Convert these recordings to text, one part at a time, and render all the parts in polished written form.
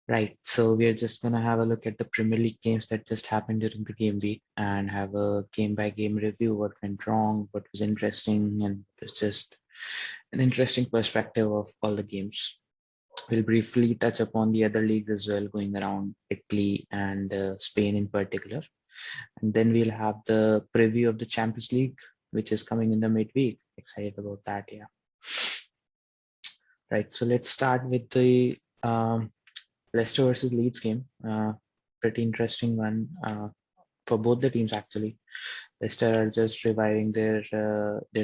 Right. So we are just going to have a look at the Premier League games that just happened during the game week and have a game by game review, what went wrong, what was interesting, and it's just an interesting perspective of all the games. We'll briefly touch upon the other leagues as well, going around Italy and Spain in particular. And then we'll have the preview of the Champions League, which is coming in the midweek. Excited about that, yeah. Right. So let's start with the Leicester versus Leeds game. Pretty interesting one for both the teams actually. Leicester are just reviving their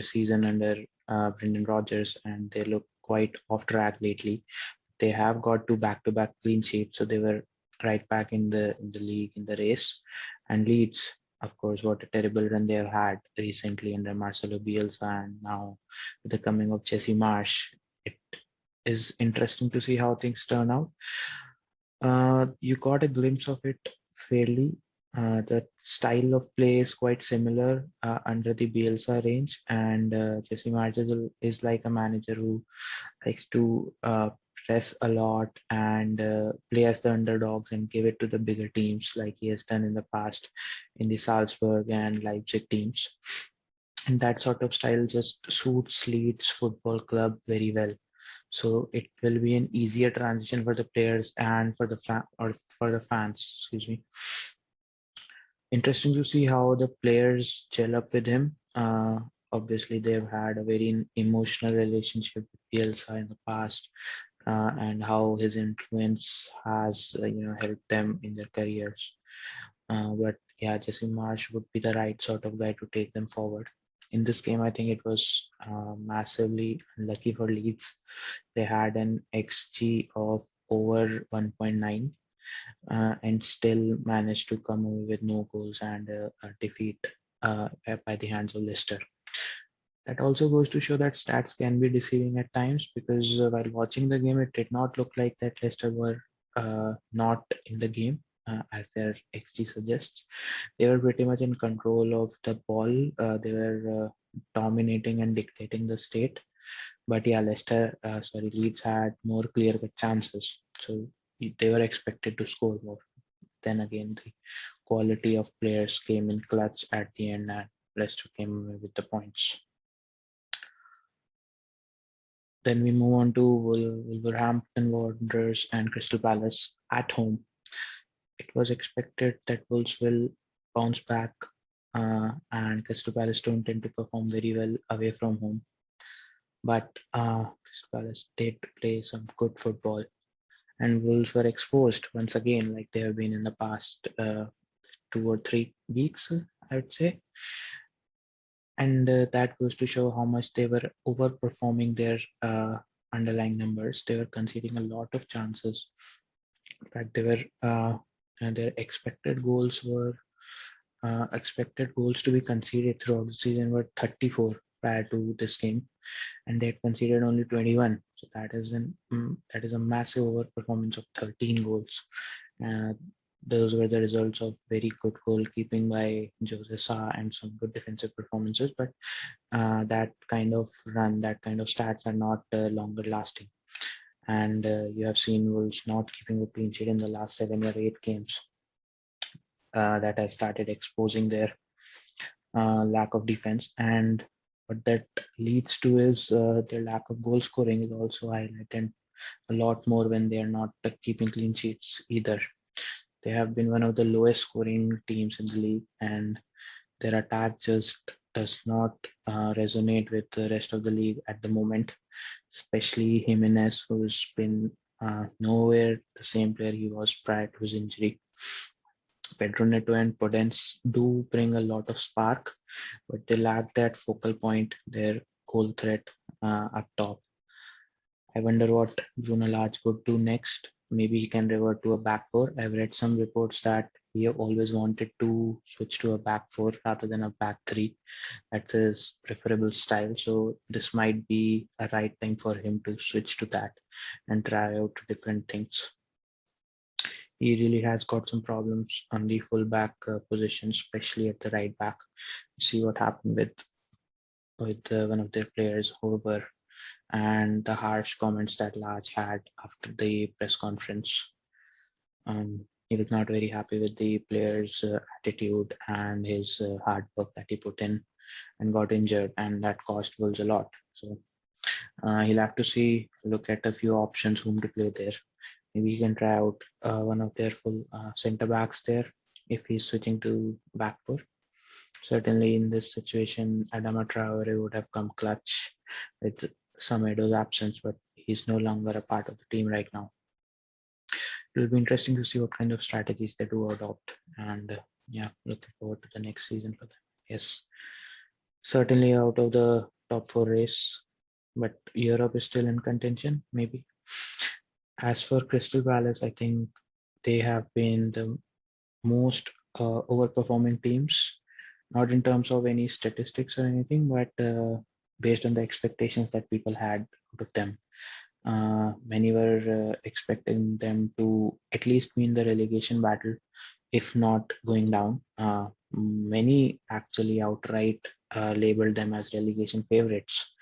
season under Brendan Rodgers, and they look quite off track lately. They have got two back-to-back clean sheets, so they were right back in the league in the race. And Leeds, of course, what a terrible run they have had recently under Marcelo Bielsa, and now with the coming of Jesse Marsch, it is interesting to see how things turn out. You got a glimpse of it fairly. The style of play is quite similar under the Bielsa range, and Jesse Marsch is like a manager who likes to press a lot and play as the underdogs and give it to the bigger teams, like he has done in the past in the Salzburg and Leipzig teams. And that sort of style just suits Leeds Football Club very well. So it will be an easier transition for the players and for the for the fans. Excuse me. Interesting to see how the players gel up with him. Obviously, they've had a very emotional relationship with Bielsa in the past, and how his influence has helped them in their careers. But yeah, Jesse Marsch would be the right sort of guy to take them forward. In this game, I think it was massively unlucky for Leeds. They had an XG of over 1.9 and still managed to come away with no goals and a defeat by the hands of Leicester. That also goes to show that stats can be deceiving at times, because while watching the game, it did not look like that Leicester were not in the game as their XG suggests. They were pretty much in control of the ball. They were dominating and dictating the state. But yeah, Leeds had more clear-cut chances. So they were expected to score more. Then again, the quality of players came in clutch at the end, and Leicester came away with the points. Then we move on to Wolverhampton Wanderers and Crystal Palace at home. It was expected that Wolves will bounce back, and Crystal Palace don't tend to perform very well away from home. But Crystal Palace did play some good football, and Wolves were exposed once again, like they have been in the past 2 or 3 weeks, I would say. And that goes to show how much they were overperforming their underlying numbers. They were conceding a lot of chances. In fact, they were and their expected goals to be conceded throughout the season were 34 prior to this game, and they had conceded only 21. So that is a massive overperformance of 13 goals. Uh, those were the results of very good goalkeeping by Jose Sa and some good defensive performances. But that kind of run, that kind of stats are not longer lasting. And you have seen Wolves not keeping a clean sheet in the last 7 or 8 games. That has started exposing their lack of defense. And what that leads to is their lack of goal scoring is also highlighted a lot more when they are not keeping clean sheets either. They have been one of the lowest scoring teams in the league, and their attack just does not resonate with the rest of the league at the moment, especially Jimenez, who's been nowhere the same player he was prior to his injury. Pedro Neto and Podence do bring a lot of spark, but they lack that focal point, their goal threat up top. I wonder what Bruno Lage would do next. Maybe he can revert to a back four. I've read some reports that he always wanted to switch to a back four rather than a back three. That's his preferable style. So this might be a right time for him to switch to that and try out different things. He really has got some problems on the fullback position, especially at the right back. See what happened with one of their players, Hover, and the harsh comments that Lage had after the press conference. He was not very happy with the player's attitude and his hard work that he put in, and got injured, and that cost Wolves a lot. So he'll have to look at a few options whom to play there. Maybe he can try out one of their full centre backs there if he's switching to back four. Certainly in this situation, Adama Traore would have come clutch with Samedo's absence, but he's no longer a part of the team right now. It will be interesting to see what kind of strategies they do adopt, and yeah, looking forward to the next season for them. Yes, certainly out of the top four race, but Europe is still in contention, maybe. As for Crystal Palace, I think they have been the most overperforming teams, not in terms of any statistics or anything, but based on the expectations that people had out of them. Many were expecting them to at least win the relegation battle, if not going down. Many actually outright labeled them as relegation favorites,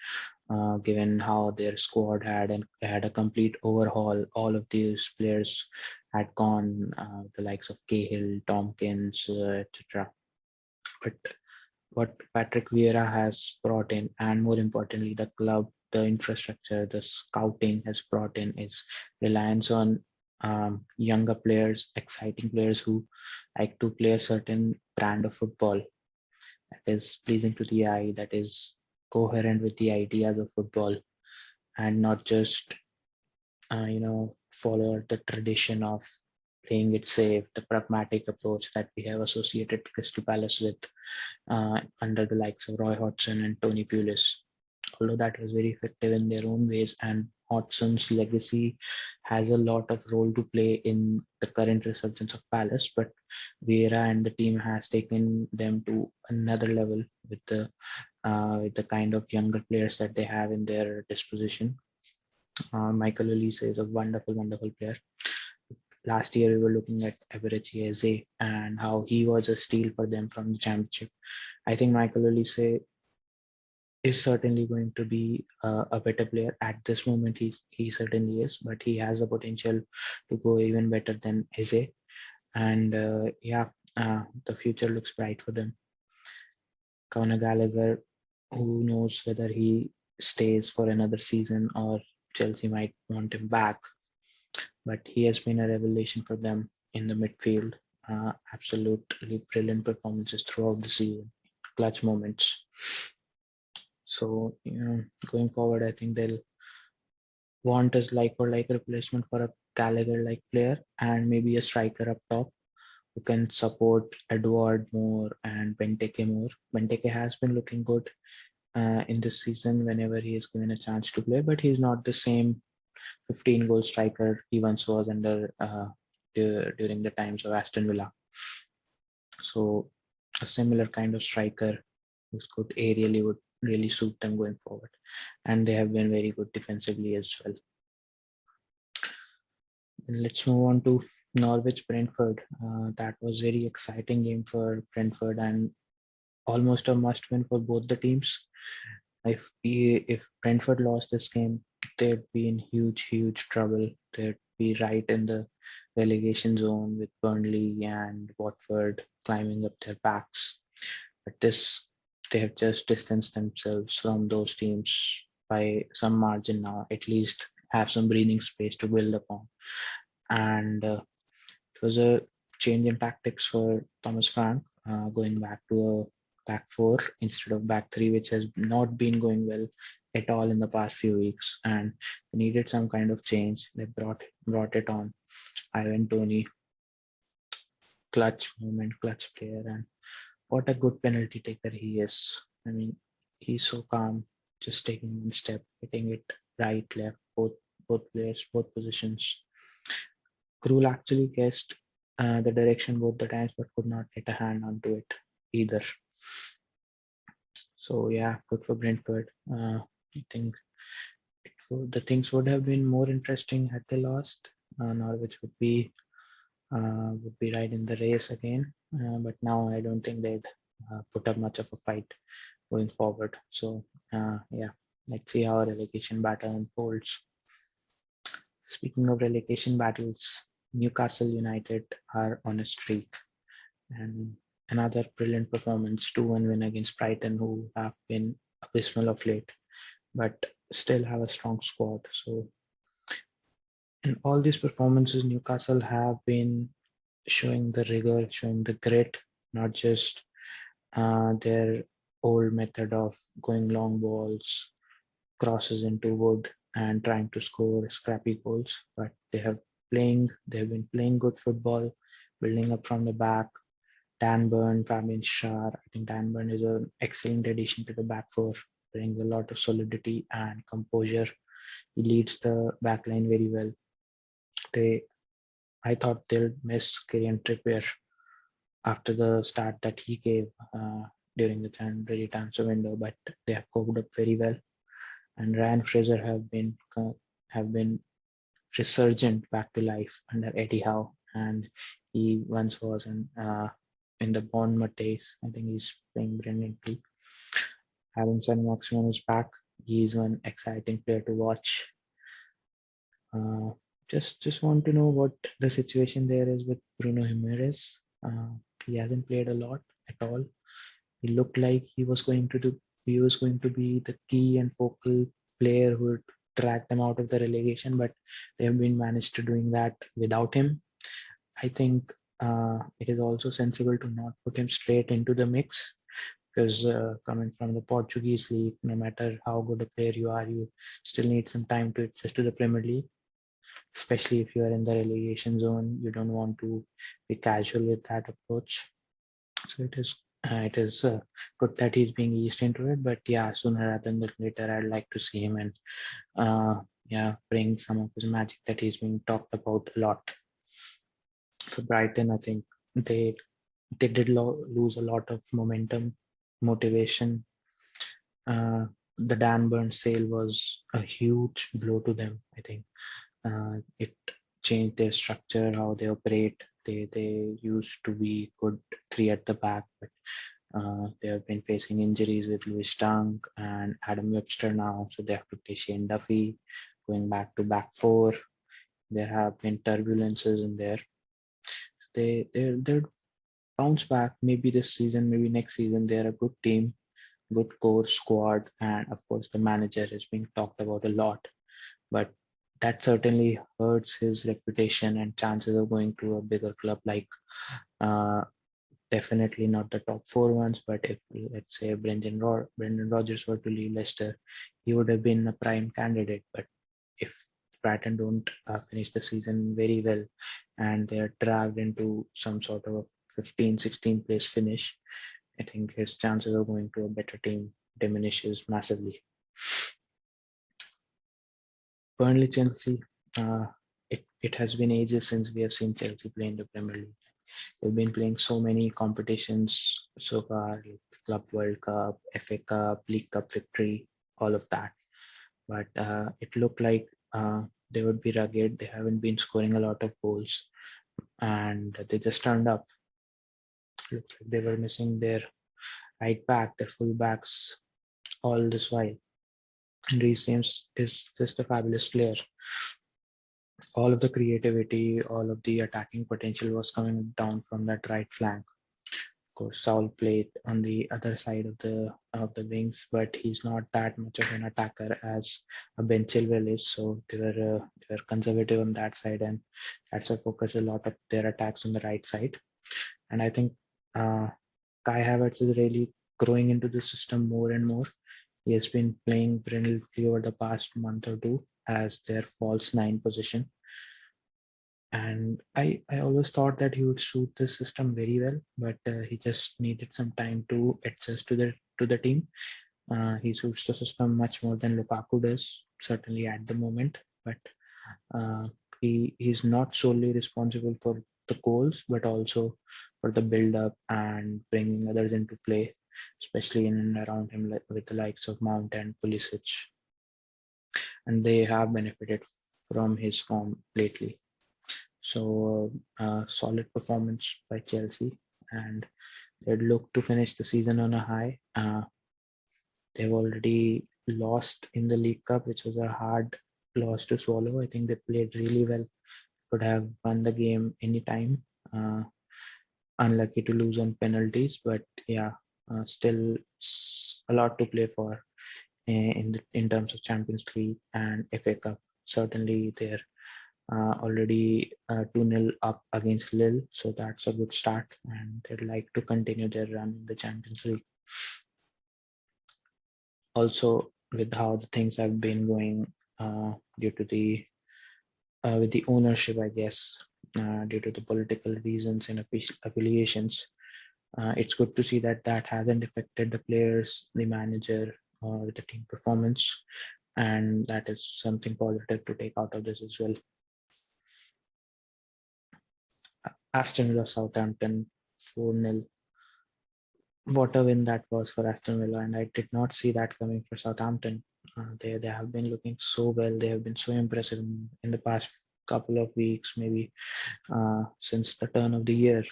given how their squad had a complete overhaul. All of these players had gone, the likes of Cahill, Tompkins, etc. But what Patrick Vieira has brought in, and more importantly, the club, the infrastructure, the scouting has brought in, is reliance on younger players, exciting players who like to play a certain brand of football that is pleasing to the eye, that is coherent with the ideas of football, and not just follow the tradition of playing it safe, the pragmatic approach that we have associated Crystal Palace with under the likes of Roy Hodgson and Tony Pulis. Although that was very effective in their own ways, and Hodgson's legacy has a lot of role to play in the current resurgence of Palace, but Vieira and the team has taken them to another level with the kind of younger players that they have in their disposition. Michael Olise is a wonderful, wonderful player. Last year, we were looking at Everett Eze and how he was a steal for them from the championship. I think Michael Olise is certainly going to be a better player. At this moment, he certainly is, but he has the potential to go even better than Eze. And the future looks bright for them. Conor Gallagher, who knows whether he stays for another season or Chelsea might want him back, but he has been a revelation for them in the midfield. Absolutely brilliant performances throughout the season, clutch moments. So, going forward, I think they'll want a like for like replacement for a Gallagher like player, and maybe a striker up top who can support Edward more and Benteke more. Benteke has been looking good in this season whenever he is given a chance to play, but he's not the same 15 goal striker he once was under during the times of Aston Villa. So a similar kind of striker who's good aerially would really suit them going forward. And they have been very good defensively as well. And let's move on to Norwich Brentford. That was very exciting game for Brentford and almost a must win for both the teams. If Brentford lost this game, they'd be in huge trouble. They'd be right in the relegation zone with Burnley and Watford climbing up their backs. But they have just distanced themselves from those teams by some margin now. At least have some breathing space to build upon. And it was a change in tactics for Thomas Frank, going back to a back four instead of back three, which has not been going well at all in the past few weeks, and they needed some kind of change. They brought it on. Ivan Toney, clutch moment, clutch player, and what a good penalty taker he is. I mean, he's so calm, just taking one step, hitting it right, left, both players, both positions. Krul actually guessed the direction both the times, but could not get a hand onto it either. So yeah, good for Brentford. I think the things would have been more interesting had they lost. Norwich would be right in the race again, but now I don't think they'd put up much of a fight going forward. So yeah, let's see how a relegation battle unfolds. Speaking of relegation battles, Newcastle United are on a streak, and another brilliant performance, 2-1 win against Brighton, who have been abysmal of late, but still have a strong squad. So in all these performances, Newcastle have been showing the rigor, showing the grit, not just their old method of going long balls, crosses into wood, and trying to score scrappy goals. But they've been playing good football, building up from the back. Dan Burn, Fabian Schär. I think Dan Burn is an excellent addition to the back four, brings a lot of solidity and composure. He leads the back line very well. I thought they'll miss Kieran Trippier after the start that he gave during the January transfer window, but they have coped up very well. And Ryan Fraser have been resurgent back to life under Eddie Howe, and he once was in the Bournemouth days. I think he's playing brilliantly. Having Son Maximin is back, he's one exciting player to watch. Uh, just want to know what the situation there is with Bruno Jimenez. He hasn't played a lot at all. He looked like he was going to be the key and focal player who would drag them out of the relegation, but they have been managed to doing that without him. I think it is also sensible to not put him straight into the mix, because coming from the Portuguese league, no matter how good a player you are, you still need some time to adjust to the Premier League, especially if you are in the relegation zone. You don't want to be casual with that approach. So it is good that he's being eased into it. But yeah, sooner rather than later, I'd like to see him and bring some of his magic that he's being talked about a lot. For Brighton, I think they did lose a lot of momentum, motivation. The Dan Burn sale was a huge blow to them. I think it changed their structure, how they operate. They used to be good three at the back, but they have been facing injuries with Louis Dunk and Adam Webster now, so they have to play Shane Duffy, going back four. There have been turbulences in there. They're bounce back maybe this season, maybe next season. They're a good team, good core squad, and of course the manager is being talked about a lot. But that certainly hurts his reputation and chances of going to a bigger club like uh, definitely not the top four ones, but if let's say Brendan Rodgers were to leave Leicester, he would have been a prime candidate. But if Brighton don't finish the season very well and they're dragged into some sort of a 15, 16 place finish, I think his chances of going to a better team diminishes massively. Burnley, Chelsea, it has been ages since we have seen Chelsea play in the Premier League. They've been playing so many competitions so far, like Club World Cup, FA Cup, League Cup victory, all of that. But it looked like they would be rugged. They haven't been scoring a lot of goals, and they just turned up. Looked like they were missing their right back, their full backs all this while. And Reece James is just a fabulous player. All of the creativity, all of the attacking potential was coming down from that right flank. Of course, Saul played on the other side of the wings, but he's not that much of an attacker as a Ben Chilwell is. So they were conservative on that side, and that's why focus a lot of their attacks on the right side. And I think uh, Kai Havertz is really growing into the system more and more. He has been playing brilliantly over the past month or two as their false nine position. And I always thought that he would suit the system very well, but he just needed some time to adjust to the team. He suits the system much more than Lukaku does, certainly at the moment. But uh, he's not solely responsible for the goals, but also for the build up and bringing others into play, especially in and around him, with the likes of Mount and Pulisic, and they have benefited from his form lately. So solid performance by Chelsea, and they'd look to finish the season on a high. They've already lost in the League Cup, which was a hard loss to swallow. I think they played really well could have won the game anytime. Unlucky to lose on penalties, but yeah, still a lot to play for in terms of Champions League and FA Cup. Certainly, they're already 2-0 up against Lille, so that's a good start, and they'd like to continue their run in the Champions League. Also, with how the things have been going due to the with the ownership, I guess, due to the political reasons and affiliations, it's good to see that that hasn't affected the players, the manager, or the team performance, and that is something positive to take out of this as well. Aston Villa Southampton 4-0. What a win that was for Aston Villa, and I did not see that coming for Southampton. They have been looking so well. They have been so impressive in the past couple of weeks, maybe since the turn of the year.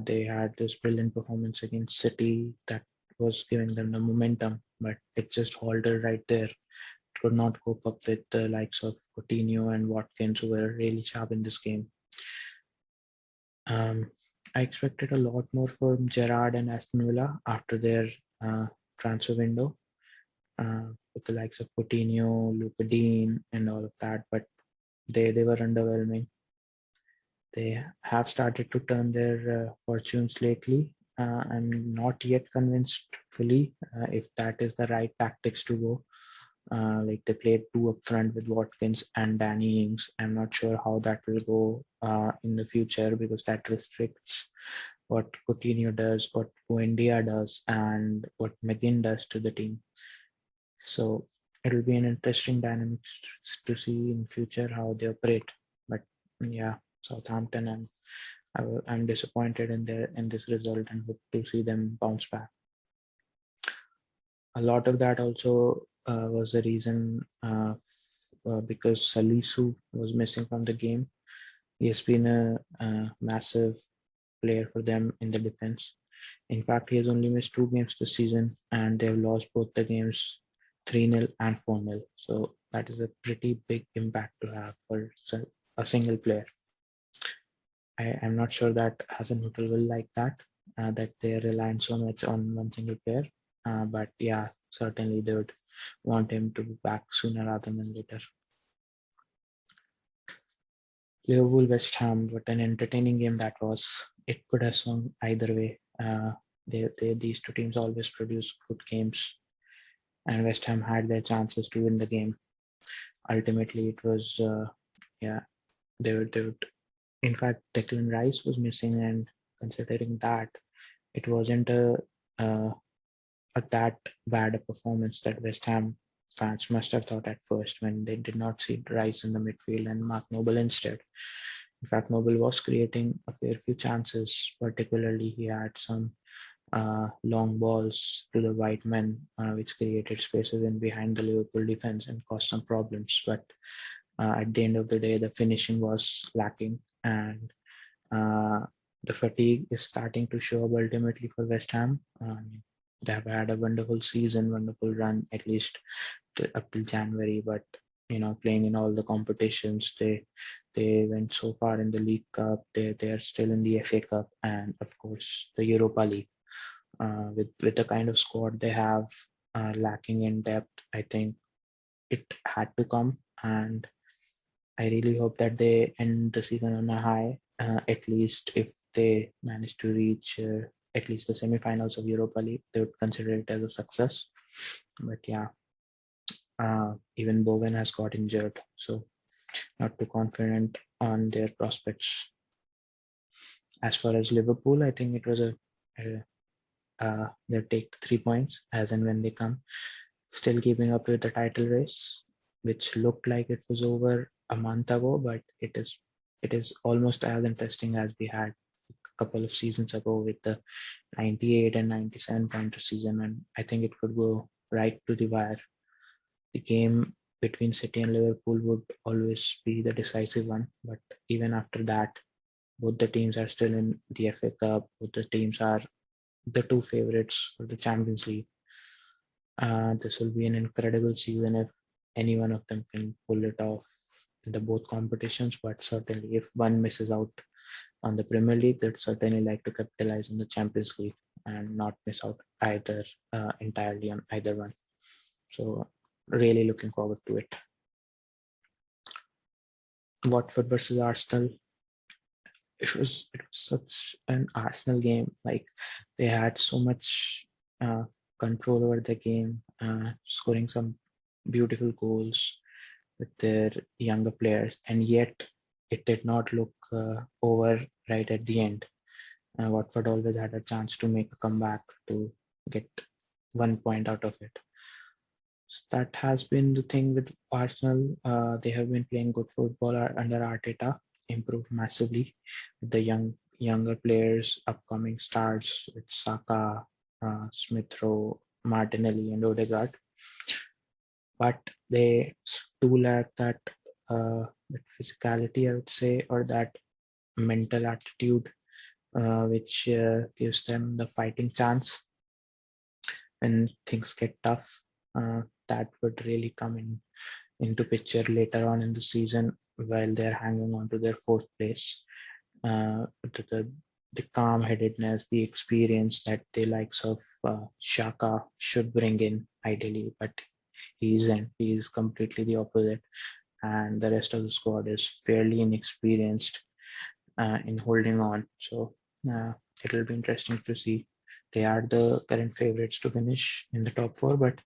They had this brilliant performance against City that was giving them the momentum, but it just halted right there. It could not cope up with the likes of Coutinho and Watkins, who were really sharp in this game. I expected a lot more from Gerrard and Aston Villa after their transfer window, with the likes of Coutinho, Luka Dean, and all of that, but they were underwhelming. They have started to turn their fortunes lately. I'm not yet convinced fully if that is the right tactics to go. Like they played two up front with Watkins and Danny Ings. I'm not sure how that will go in the future because that restricts what Coutinho does, what Buendia does, and what McGinn does to the team. So it'll be an interesting dynamic to see in future how they operate. But yeah, Southampton, I'm disappointed in this result and hope to see them bounce back. A lot of that also was the reason because Salisu was missing from the game. He has been a massive player for them in the defense. In fact, he has only missed 2 games this season, and they've lost both the games 3-0 and 4-0. So that is a pretty big impact to have for a single player. I'm not sure that Hasenhüttl will like that, that they're relying so much on one single player. But yeah, certainly they would want him to be back sooner rather than later. Liverpool West Ham, what an entertaining game that was. It could have swung either way. These two teams always produce good games, and West Ham had their chances to win the game. Ultimately, it was they would. In fact, Declan Rice was missing, and considering that, it wasn't a that bad a performance that West Ham fans must have thought at first when they did not see Rice in the midfield and Mark Noble instead. In fact, Noble was creating a fair few chances, particularly he had some long balls to the white men, which created spaces in behind the Liverpool defense and caused some problems. But at the end of the day, the finishing was lacking, and the fatigue is starting to show up ultimately for West Ham. They have had a wonderful season, wonderful run, at least up till January. But playing in all the competitions, they went so far in the League Cup. They are still in the FA Cup, and of course the Europa League. With the kind of squad they have, lacking in depth, I think it had to come, and I really hope that they end the season on a high. At least if they manage to reach at least the semifinals of Europa League, they would consider it as a success. But yeah, even Bowen has got injured, so not too confident on their prospects. As far as Liverpool, I think it was they take 3 points as and when they come, still keeping up with the title race, which looked like it was over a month ago, but it is almost as interesting as we had a couple of seasons ago with the 98 and 97 pointer season, and I think it could go right to the wire. The game between City and Liverpool would always be the decisive one, but even after that, both the teams are still in the FA Cup. Both the teams are the two favorites for the Champions League. This will be an incredible season if any one of them can pull it off. in the both competitions, but certainly if one misses out on the Premier League, they'd certainly like to capitalize on the Champions League and not miss out either entirely on either one. So really looking forward to it. Watford versus Arsenal. It was such an Arsenal game. Like they had so much control over the game, scoring some beautiful goals with their younger players, and yet it did not look over right at the end. Watford always had a chance to make a comeback to get 1 point out of it. So that has been the thing with Arsenal. They have been playing good football under Arteta, improved massively with the younger players, upcoming stars with Saka, Smith Rowe, Martinelli, and Odegaard. But they do lack that physicality, I would say, or that mental attitude, which gives them the fighting chance when things get tough. That would really come into picture later on in the season while they're hanging on to their fourth place. The calm-headedness, the experience that the likes of Shaka should bring in ideally, but he isn't. He is completely the opposite, and the rest of the squad is fairly inexperienced in holding on. So it'll be interesting to see. They are the current favorites to finish in the top four, but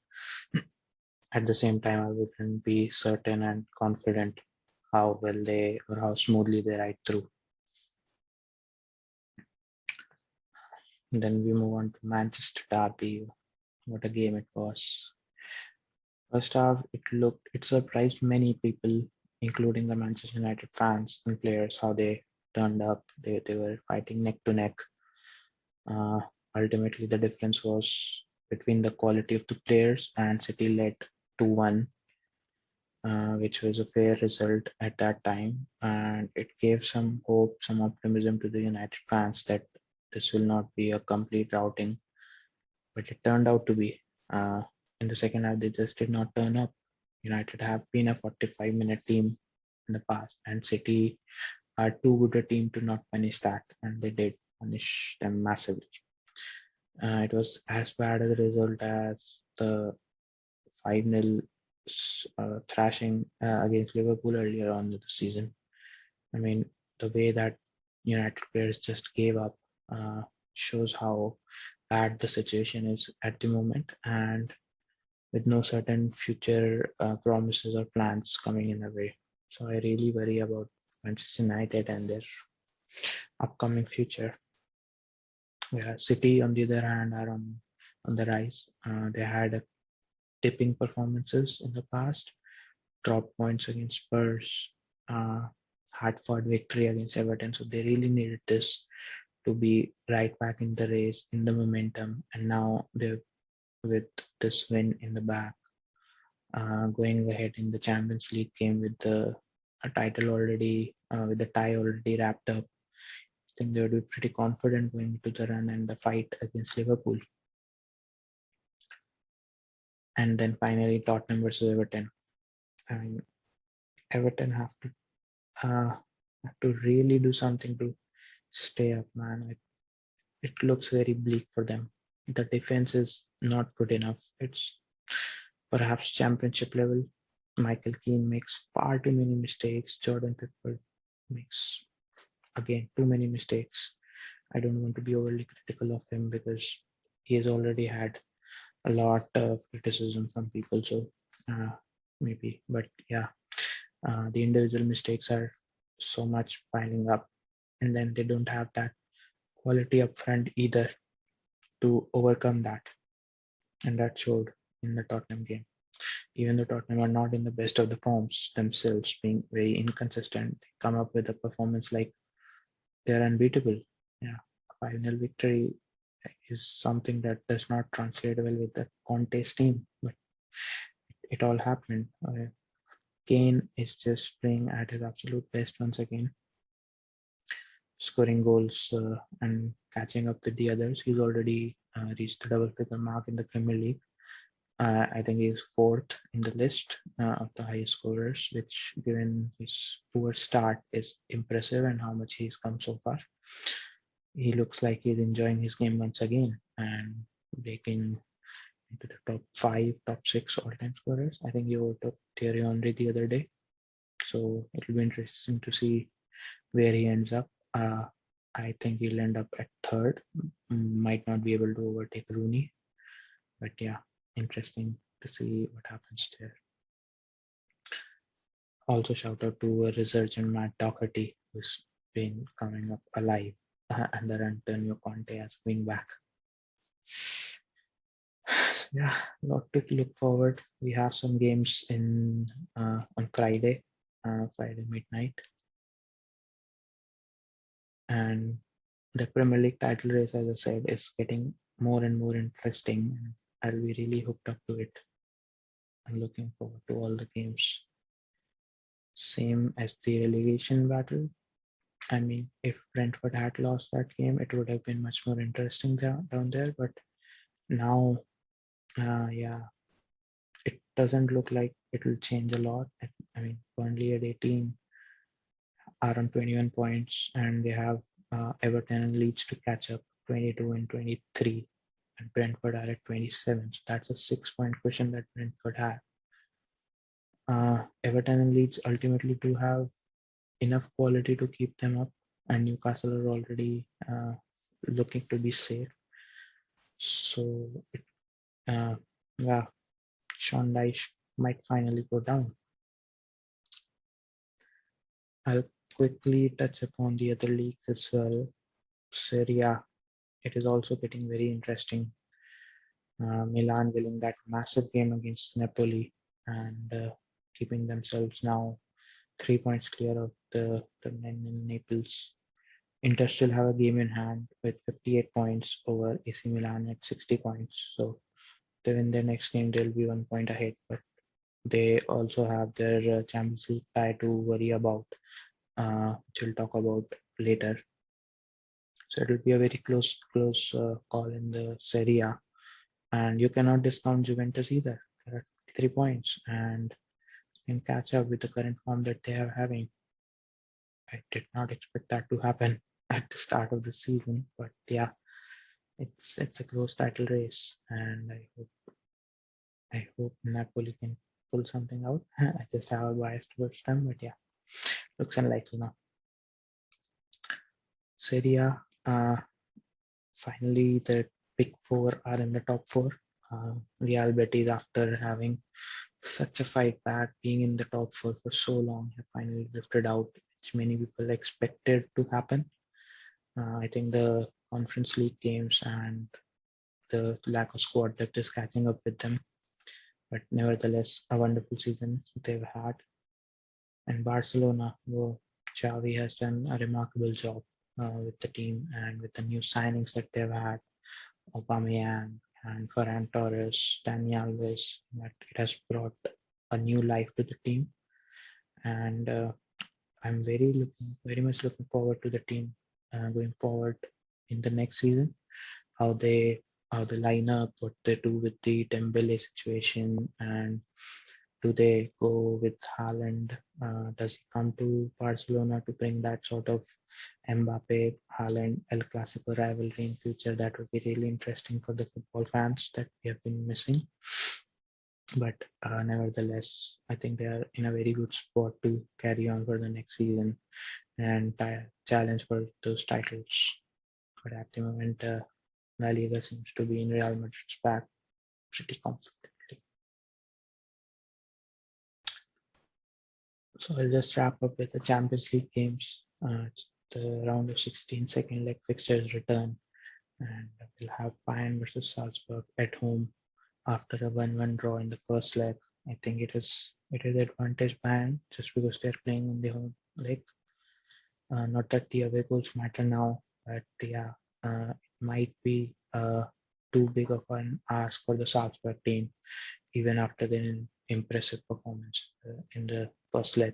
at the same time, I wouldn't be certain and confident how well they or how smoothly they ride through. And then we move on to Manchester Derby. What a game it was. First half, it surprised many people, including the Manchester United fans and players, how they turned up. They were fighting neck to neck. Ultimately, the difference was between the quality of the players, and City led 2-1, which was a fair result at that time. And it gave some hope, some optimism to the United fans that this will not be a complete routing. But it turned out to be. In the second half, they just did not turn up. United have been a 45-minute team in the past, and City are too good a team to not punish that, and they did punish them massively. It was as bad a result as the 5-0 thrashing against Liverpool earlier on in the season. I mean, the way that United players just gave up shows how bad the situation is at the moment, and with no certain future promises or plans coming in the way. So I really worry about Manchester United and their upcoming future. Yeah, City, on the other hand, are on the rise. They had tipping performances in the past, dropped points against Spurs, had fought victory against Everton. So they really needed this to be right back in the race, in the momentum. And now they're with this win in the back, going ahead in the Champions League game with the title already, with the tie already wrapped up. I think they would be pretty confident going to the run and the fight against Liverpool. And then finally, Tottenham versus Everton. I mean, Everton have to really do something to stay up, man. It looks very bleak for them. The defense is not good enough. It's perhaps championship level. Michael Keane makes far too many mistakes. Jordan Pickford makes, again, too many mistakes. I don't want to be overly critical of him because he has already had a lot of criticism from people. So maybe, but yeah, the individual mistakes are so much piling up, and then they don't have that quality up front either to overcome that. And that showed in the Tottenham game. Even though Tottenham are not in the best of the forms themselves, being very inconsistent, they come up with a performance like they're unbeatable. Yeah, a 5-0 victory is something that does not translate well with the Conte's team, but it all happened. Kane is just playing at his absolute best once again, scoring goals and catching up with the others. He's already reached the double figure mark in the Premier League. I think he's fourth in the list of the highest scorers, which, given his poor start, is impressive and how much he's come so far. He looks like he's enjoying his game once again and breaking into the top 5, top 6 all-time scorers. I think he overtook Thierry Henry the other day. So it'll be interesting to see where he ends up. I think he'll end up at third. Might not be able to overtake Rooney. But yeah, interesting to see what happens there. Also shout out to a resurgent Matt Doherty, who's been coming up alive under Antonio Conte as wingback. Yeah, a lot to look forward. We have some games in on Friday, Friday midnight, and the Premier League title race, as I said, is getting more and more interesting. And I'll be really hooked up to it. I'm looking forward to all the games. Same as the relegation battle. I mean, if Brentford had lost that game, it would have been much more interesting down there. But now, yeah, it doesn't look like it will change a lot. I mean, Burnley at 18 are on 21 points, and they have Everton and Leeds to catch up, 22 and 23, and Brentford are at 27. So that's a 6-point cushion that Brentford have. Everton and Leeds ultimately do have enough quality to keep them up, and Newcastle are already looking to be safe. So, yeah, Sean Dyche might finally go down. I'll quickly touch upon the other leagues as well. Serie, it is also getting very interesting. Milan winning that massive game against Napoli and keeping themselves now 3 points clear of the men in Naples. Inter still have a game in hand with 58 points over AC Milan at 60 points. So they win their next game, they'll be 1 point ahead. But they also have their Champions League tie to worry about, which we'll talk about later. So it will be a very close call in the Serie A. And you cannot discount Juventus either. There are 3 points and can catch up with the current form that they are having. I did not expect that to happen at the start of the season, but yeah, it's a close title race, and I hope Napoli can pull something out. I just have a bias towards them, but yeah, looks unlikely now. Serie A, finally the big four are in the top four. Real Betis, after having such a fight back, being in the top four for so long, have finally lifted out, which many people expected to happen. I think the Conference League games and the lack of squad depth is catching up with them. But nevertheless, a wonderful season they've had. And Barcelona, well, Xavi has done a remarkable job with the team and with the new signings that they've had, Aubameyang and Ferran Torres, Dani Alves, that it has brought a new life to the team. And I'm very much looking forward to the team going forward in the next season. How they line up, what they do with the Dembele situation, and do they go with Haaland? Does he come to Barcelona to bring that sort of Mbappe, Haaland, El Clasico rivalry in future? That would be really interesting for the football fans that we have been missing. But nevertheless, I think they are in a very good spot to carry on for the next season and challenge for those titles. But at the moment, La Liga seems to be in Real Madrid's back pretty comfortably. So I'll just wrap up with the Champions League games. It's the round of 16 second leg fixtures return, and we'll have Bayern versus Salzburg at home after a 1-1 draw in the first leg. I think it is advantage Bayern just because they're playing in the home leg. Not that the away goals matter now, but yeah, it might be too big of an ask for the Salzburg team, even after their impressive performance in the first leg.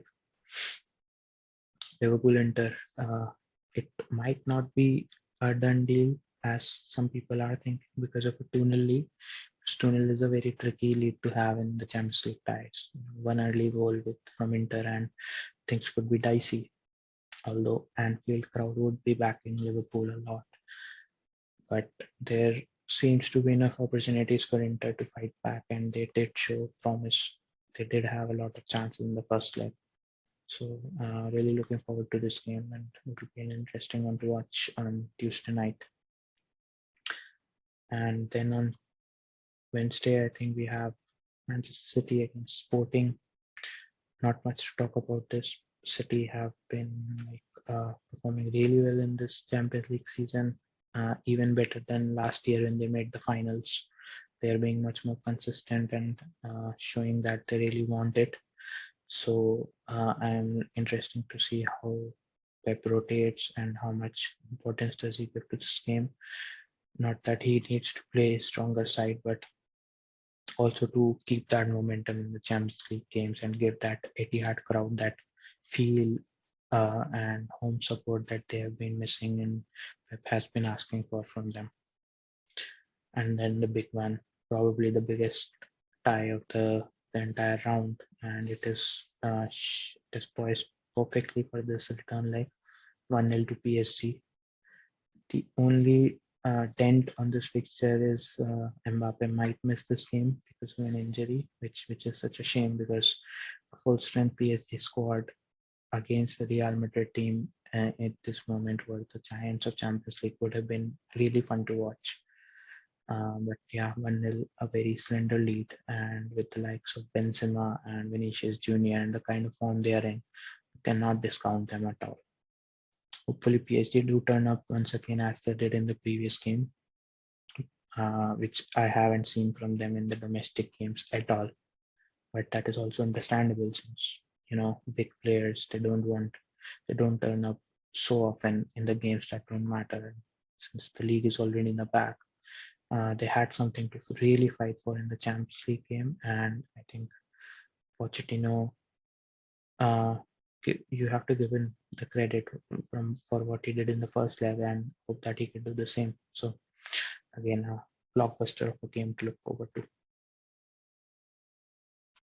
Liverpool Inter, it might not be a done deal, as some people are thinking, because of a 2-0 lead. 2-0 is a very tricky lead to have in the Champions League ties. One early goal from Inter and things could be dicey, although Anfield crowd would be backing Liverpool a lot. But there seems to be enough opportunities for Inter to fight back, and they did show promise. They did have a lot of chances in the first leg. So really looking forward to this game, and it will be an interesting one to watch on Tuesday night. And then on Wednesday, I think we have Manchester City against Sporting. Not much to talk about this. City have been performing really well in this Champions League season, even better than last year when they made the finals. They're being much more consistent and showing that they really want it. So I'm interested to see how Pep rotates and how much importance does he give to this game. Not that he needs to play a stronger side, but also to keep that momentum in the Champions League games and give that Etihad crowd that feel and home support that they have been missing and Pep has been asking for from them. And then the big one, probably the biggest tie of the entire round, and it is poised perfectly for this return leg, 1-0 to PSG. The only dent on this fixture is Mbappe might miss this game because of an injury, which is such a shame because a full strength PSG squad against the Real Madrid team at this moment were the giants of Champions League would have been really fun to watch. But yeah, 1-0, a very slender lead, and with the likes of Benzema and Vinicius Jr. and the kind of form they are in, you cannot discount them at all. Hopefully, PSG do turn up once again as they did in the previous game, which I haven't seen from them in the domestic games at all. But that is also understandable since big players they don't turn up so often in the games that don't matter. Since the league is already in the back, they had something to really fight for in the Champions League game, and I think Pochettino, you have to give him the credit for what he did in the first leg, and hope that he can do the same. So again, a blockbuster of a game to look forward to.